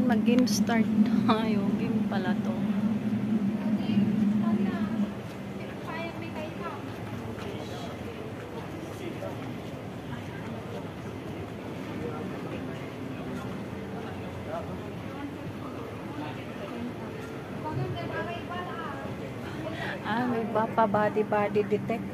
mag-game start tayo. Game pala to. May body detect.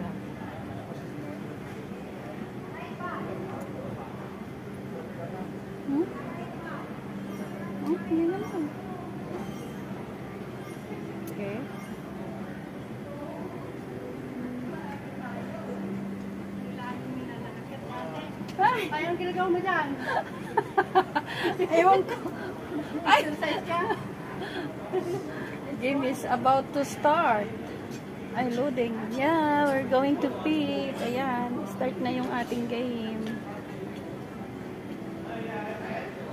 Hindi naman. Okay. Ay! Anong ginagawa mo dyan? Ewan ko. Ay! Exercise ka? Game is about to start. Ay, loading. Yeah, we're going to pick. Ayan, start na yung ating game.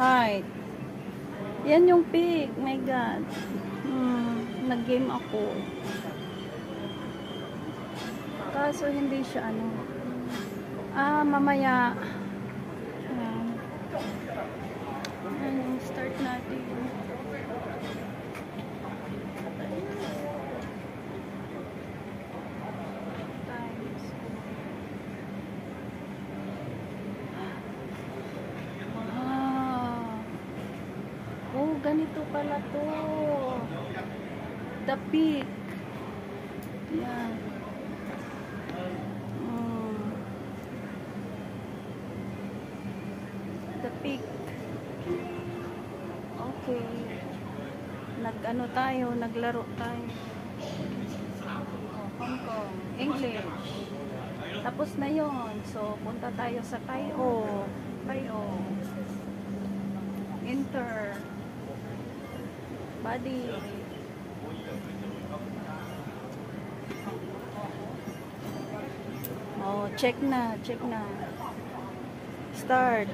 Hi. Yan yung pick. My God. Nag-game ako. Kaso hindi siya ano. Mamaya. Ayan, start natin. Ganito pala to. The peak. Yan. The peak. Okay. Nag-ano tayo, naglaro tayo. Hong Kong. English. Tapos na yon. So, punta tayo sa Tayo. Enter. Body. Oh, check na. Start.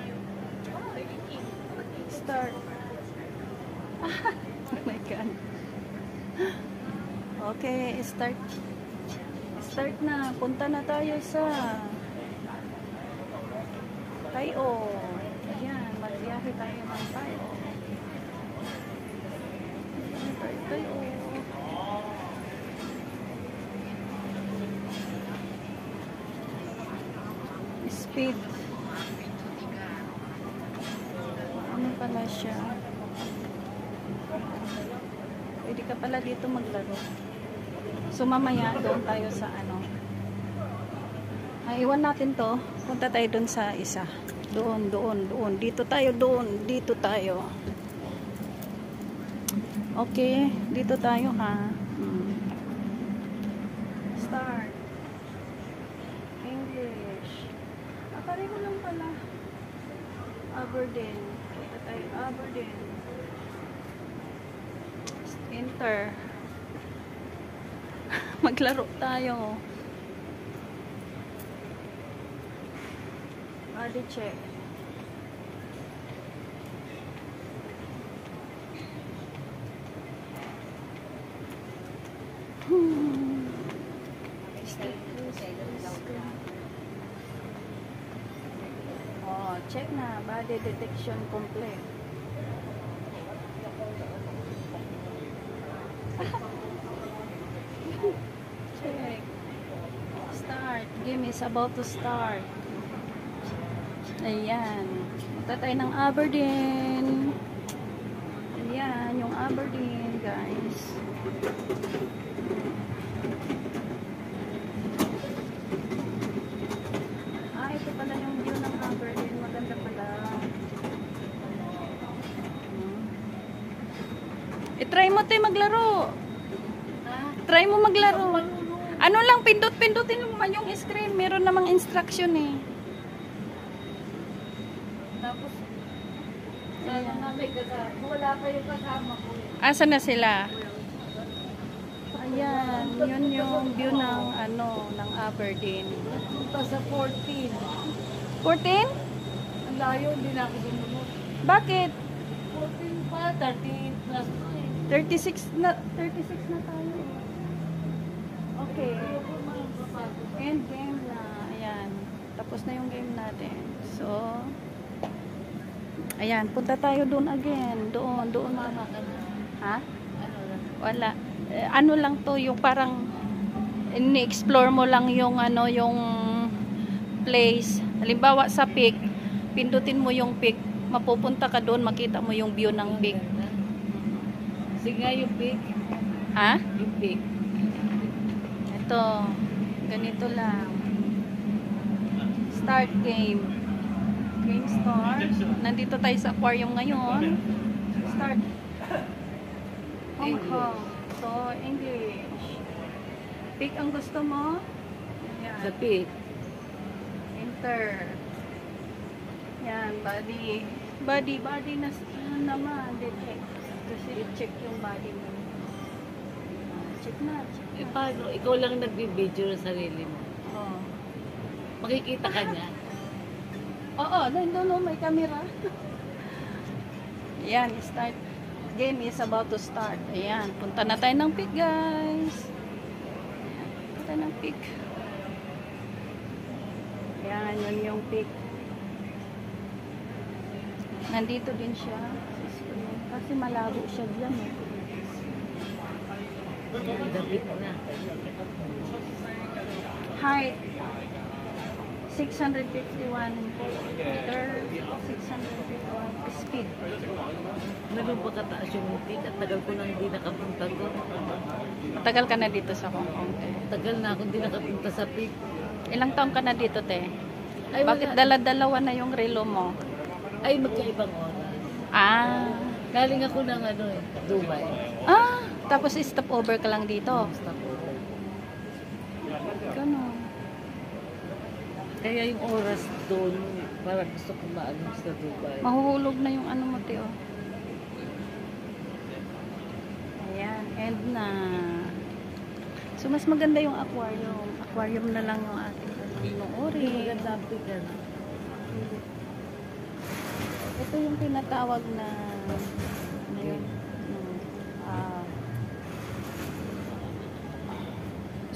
Oh my God. Okay, start na. Punta na tayo sa Tayo. Ayan, magbiyahe tayo ng Tayo. Speed. Ano pala siya? Pwede ka pala dito maglaro. So mamaya doon tayo sa ano. Iwan natin to. Punta tayo doon sa isa. Doon. Dito tayo. Okay, dito tayo ha. Start. English. Pareho lang pala. Aberdeen. Dito tayo, Aberdeen. Enter. Maglaro tayo. Body check. Check na. Body detection complete. Check. Start. Game is about to start. Ayan. Punta tayo ng Aberdeen. Ayan. Yung Aberdeen, guys. Ito pala yung view ng Aberdeen. Maganda pala. I-try mo tayo maglaro. Try mo maglaro. Ano lang, pindutin mo man yung screen. Meron namang instruction eh. Tapos, wala pa yung kasama ko. Asa na sila? Ayan, yun yung view ng ano, ng Aberdeen. Punta sa 14. 14? Ang layo, hindi na ako dumunod. Bakit? 14 pa, 13 plus to eh. 36 na tayo. Okay. End game na. Ayan. Tapos na yung game natin. So, Ayan, punta tayo doon again. Doon. Mama ka na. Ha? Ano lang. Wala. Ano lang to, yung parang ini-explore mo lang yung ano, yung place. Halimbawa sa peak, pindutin mo yung peak, mapupunta ka doon, makita mo yung view ng peak. Sige nga yung pig. Ha? Yung pig. Ito, ganito lang. Start game. Game start. Nandito tayo sa aquarium ngayon. Start. Hong Kong. So, English. Pick ang gusto mo. Sa Yan. pig. Enter. Yan, body. Body na naman. Detect. Kasi i-check yung body mo. Check na. Eh paano? Ikaw lang nagbibideo ng sarili mo. Oh. Makikita ka niya. Oo, doon may camera. Ayan, start. Game is about to start. Ayan, punta na tayo ng pick, guys. Ayan, punta ng pick. Ayan, yun yung pick. Nandito din siya. Kasi malabo siya dyan eh. Dabit na. Height. 651 meter. 651 speed. Ganun pa kataas yung pig at tagal ko nang hindi nakapunta doon. Matagal ka na dito sa Hong Kong, te. Tagal na ako hindi nakapunta sa pig. Ilang taon ka na dito, te? Ay, Bakit wala. dala-dalawa na yung relo mo? Ay, magkaibang oras. Ah. Galing ako ng ano eh, Dubai. Ah, tapos stop over ka lang dito. Stop over. Ganun. Kaya yung oras doon, parang gusto ko maalam sa Dubai. Mahuhulog na yung ano mo, te, oh. Ayan, end na. So, mas maganda yung aquarium. Aquarium na lang yung ating Hindi panoorin. maganda ang pig ano. Ito yung tinatawag na yun,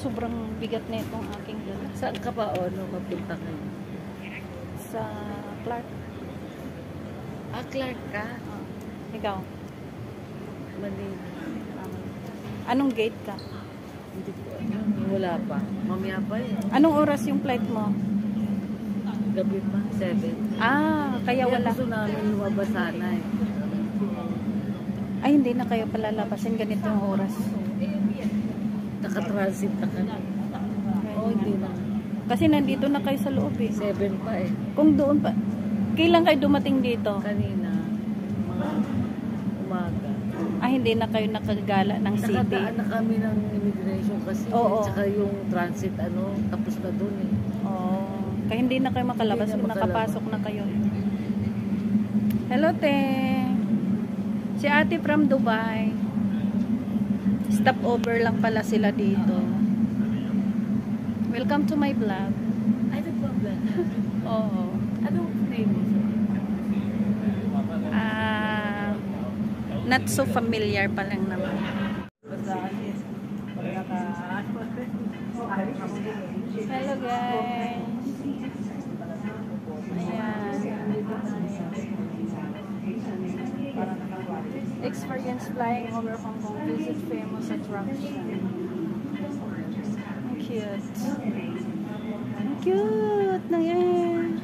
sobrang bigat na itong aking dala. Saan ka pa o no, mapunta kayo? Sa Clark. Ah, Clark ka? Ikaw, Manila. anong gate ka? Hindi ko alam. Wala pa. Mamaya pa eh. Anong oras yung flight mo? Gabi pa. 7. Ah, kaya wala. gusto namin lumabas sana eh. Ay, hindi na kayo palalabasin ganito yung oras. Naka-transit na ka na. Oo, hindi na. Kasi nandito na kayo sa loob eh. 7 pa eh. Kung doon pa, kailan kayo dumating dito? Kanina, mga umaga. Ah, hindi na kayo nakagala ng city. Nakadaan na kami ng immigration kasi. Oo. Tsaka yung transit, ano, tapos na doon eh. Oh, kaya hindi na kayo makalabas Hindi na kung makalabas. nakapasok na kayo. Hello, te. Si ate from Dubai. Stop over lang pala sila dito. Welcome to my vlog. Ay, nag-problem. Oo. Anong name mo? Not so familiar pa lang naman. Hello, guys. Ayan. Experience flying over Hong Kong. Visit famous attraction. Ang cute. Ang cute na yan.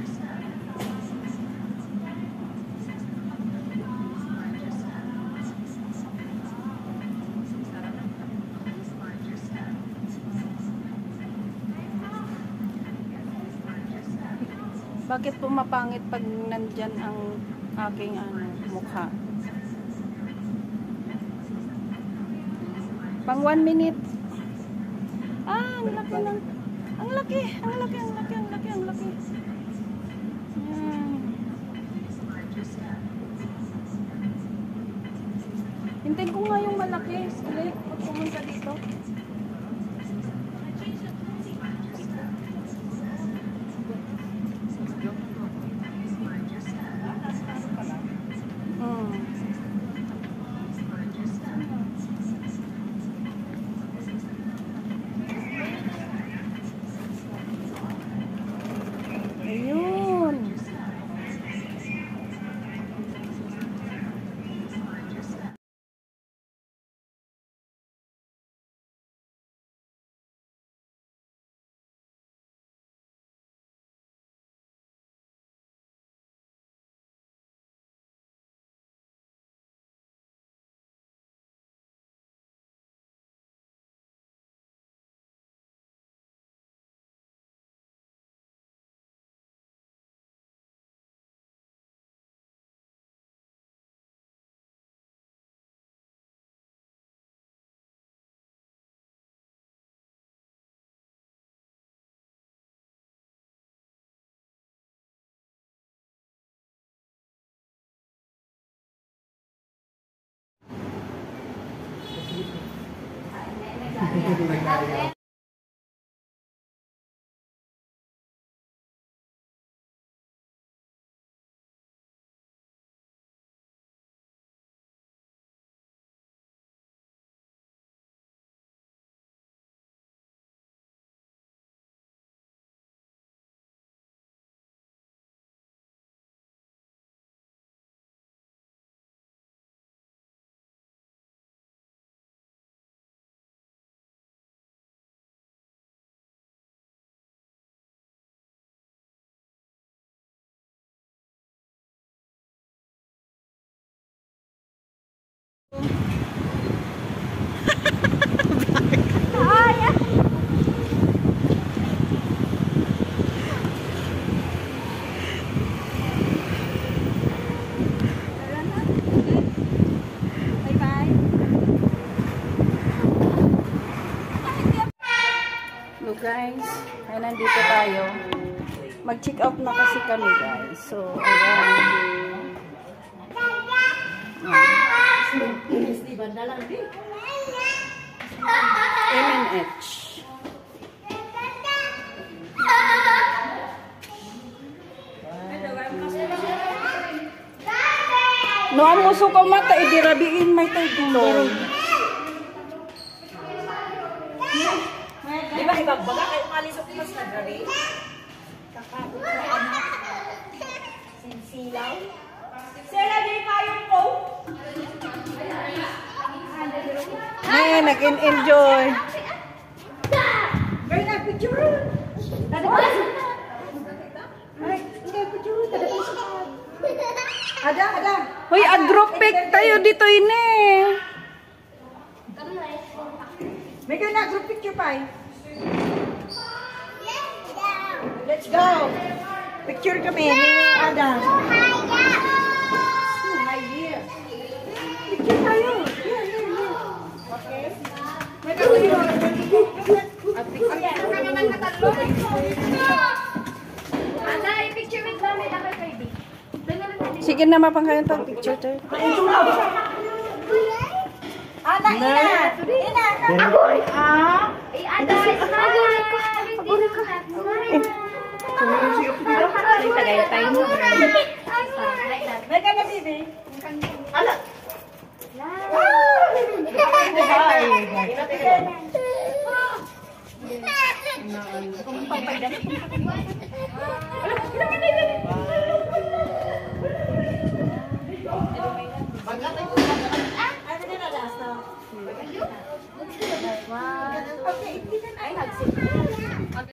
Bakit pumapangit pag nandyan ang aking mukha? Pang 1 minute. Ah, ang laki ng... Ang laki! Ang laki! Ang laki! Ang laki! Ang laki! Ayan. Hintayin ko nga yung malaki. Ulit, pag pumunta dito. Ayun. Guys, ay nandito tayo. Mag-check out na kasi kami, guys. So, ayan. MNH. No, amo suka mata, idirabiin may tayo. Di ba ibagbaga kayo malisok mas na gari? Sinsilaw? Sila di kayong po? Ay, nag-enjoy. Gari na picture! Tadabas! Ay, hindi picture! Tadabas! Ada! Hoy, a-group pic tayo dito ini. May kayo na group picture pa eh. Let's go! Picture kami ni Adam. So high here. Picture tayo. Here. Okay. May kayo yun. Ana, i-picture with namin ako kay Baby. Sige na, mapangkayan tang picture tayo. Ana, ina! Ada, aguri ko. Tagaytay mo. May ka na, baby. Ala! Hi!